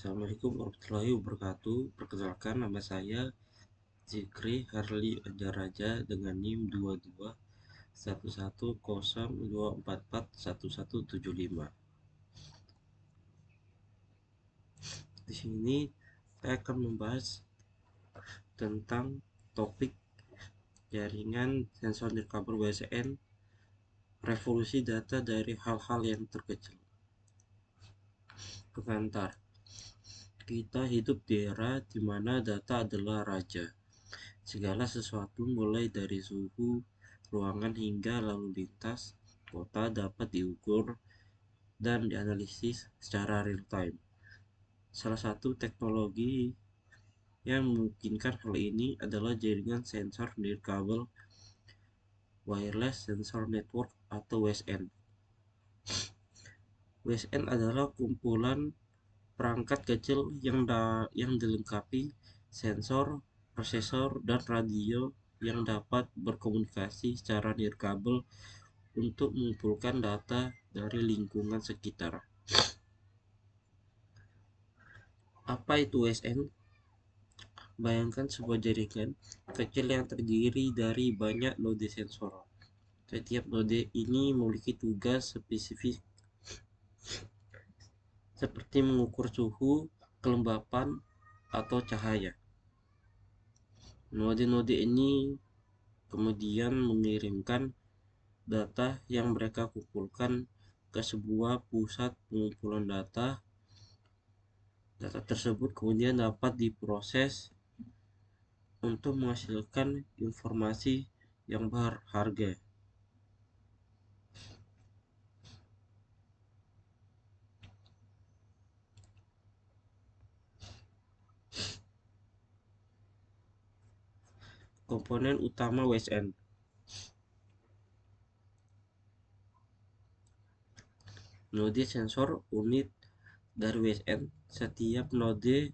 Assalamualaikum warahmatullahi wabarakatuh. Perkenalkan, nama saya Zikri Harli Andaraja dengan NIM 221102441175. Di sini saya akan membahas tentang topik jaringan sensor nirkabel WSN, revolusi data dari hal-hal yang terkecil. Pengantar. Kita hidup di era di mana data adalah raja. Segala sesuatu mulai dari suhu ruangan hingga lalu lintas kota dapat diukur dan dianalisis secara real time. Salah satu teknologi yang memungkinkan hal ini adalah jaringan sensor nirkabel Wireless Sensor Network atau WSN. WSN adalah kumpulan perangkat kecil yang dilengkapi sensor, prosesor, dan radio yang dapat berkomunikasi secara nirkabel untuk mengumpulkan data dari lingkungan sekitar. Apa itu WSN? Bayangkan sebuah jaringan kecil yang terdiri dari banyak node sensor. Setiap node ini memiliki tugas spesifik seperti mengukur suhu, kelembapan, atau cahaya. Node-node ini kemudian mengirimkan data yang mereka kumpulkan ke sebuah pusat pengumpulan data. Data tersebut kemudian dapat diproses untuk menghasilkan informasi yang berharga. Komponen utama WSN. Node sensor unit dari WSN. Setiap node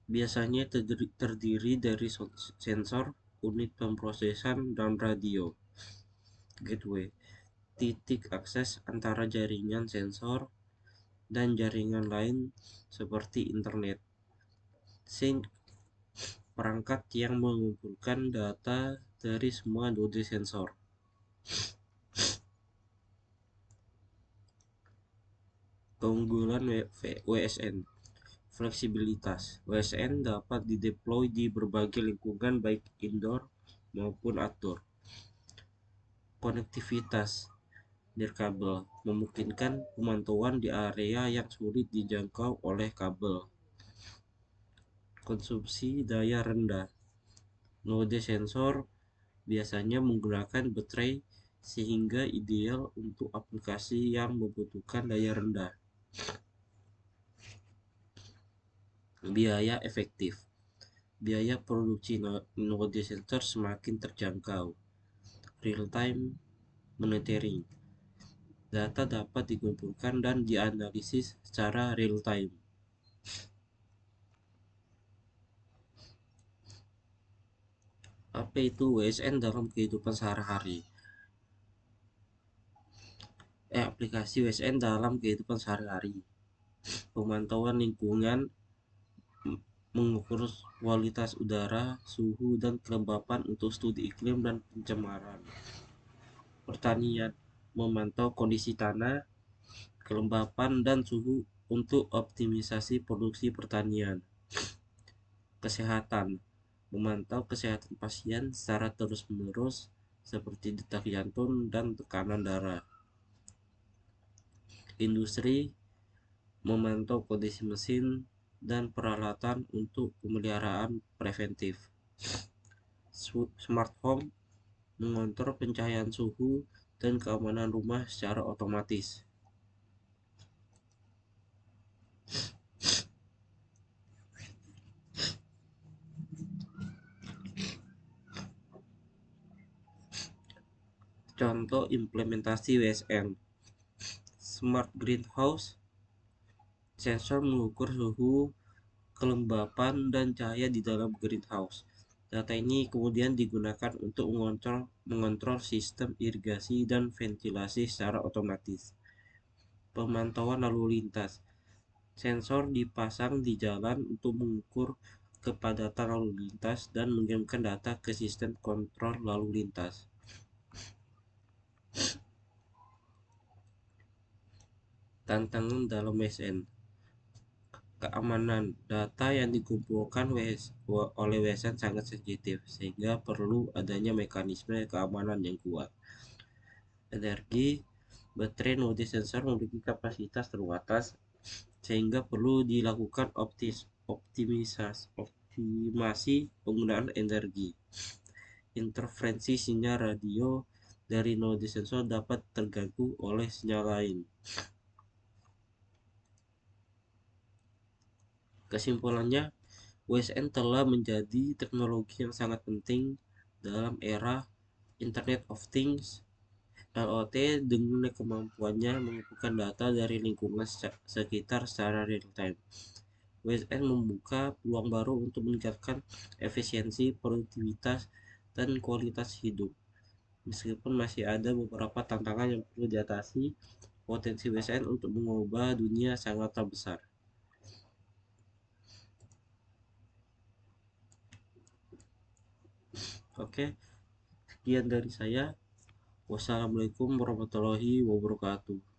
biasanya terdiri dari sensor, unit pemrosesan, dan radio. Gateway, titik akses antara jaringan sensor dan jaringan lain seperti internet. Sink, perangkat yang mengumpulkan data dari semua node sensor. Keunggulan WSN. Fleksibilitas. WSN dapat dideploy di berbagai lingkungan baik indoor maupun outdoor. Konektivitas nirkabel memungkinkan pemantauan di area yang sulit dijangkau oleh kabel. Konsumsi daya rendah. Node sensor biasanya menggunakan baterai sehingga ideal untuk aplikasi yang membutuhkan daya rendah. Biaya efektif. Biaya produksi node sensor semakin terjangkau. Real-time monitoring. Data dapat dikumpulkan dan dianalisis secara real-time. Apa itu WSN dalam kehidupan sehari-hari? Aplikasi WSN dalam kehidupan sehari-hari. Pemantauan lingkungan, mengukur kualitas udara, suhu, dan kelembapan untuk studi iklim dan pencemaran. Pertanian, memantau kondisi tanah, kelembapan, dan suhu untuk optimisasi produksi pertanian. Kesehatan, memantau kesehatan pasien secara terus-menerus seperti detak jantung dan tekanan darah. Industri, memantau kondisi mesin dan peralatan untuk pemeliharaan preventif. Smart home, mengontrol pencahayaan suhu dan keamanan rumah secara otomatis. Contoh implementasi WSN. Smart greenhouse, sensor mengukur suhu, kelembapan, dan cahaya di dalam greenhouse. Data ini kemudian digunakan untuk mengontrol sistem irigasi dan ventilasi secara otomatis. Pemantauan lalu lintas. Sensor dipasang di jalan untuk mengukur kepadatan lalu lintas dan mengirimkan data ke sistem kontrol lalu lintas. Tantangan dalam WSN: keamanan. Data yang dikumpulkan oleh WSN sangat sensitif, sehingga perlu adanya mekanisme keamanan yang kuat. Energi. Baterai node sensor memiliki kapasitas terbatas, sehingga perlu dilakukan optimasi penggunaan energi. Interferensi sinyal radio dari node sensor dapat terganggu oleh sinyal lain. Kesimpulannya, WSN telah menjadi teknologi yang sangat penting dalam era Internet of Things (IoT) dengan kemampuannya mengumpulkan data dari lingkungan sekitar secara real time. WSN membuka peluang baru untuk meningkatkan efisiensi, produktivitas, dan kualitas hidup. Meskipun masih ada beberapa tantangan yang perlu diatasi, potensi WSN untuk mengubah dunia sangatlah besar. Oke, sekian dari saya. Wassalamualaikum warahmatullahi wabarakatuh.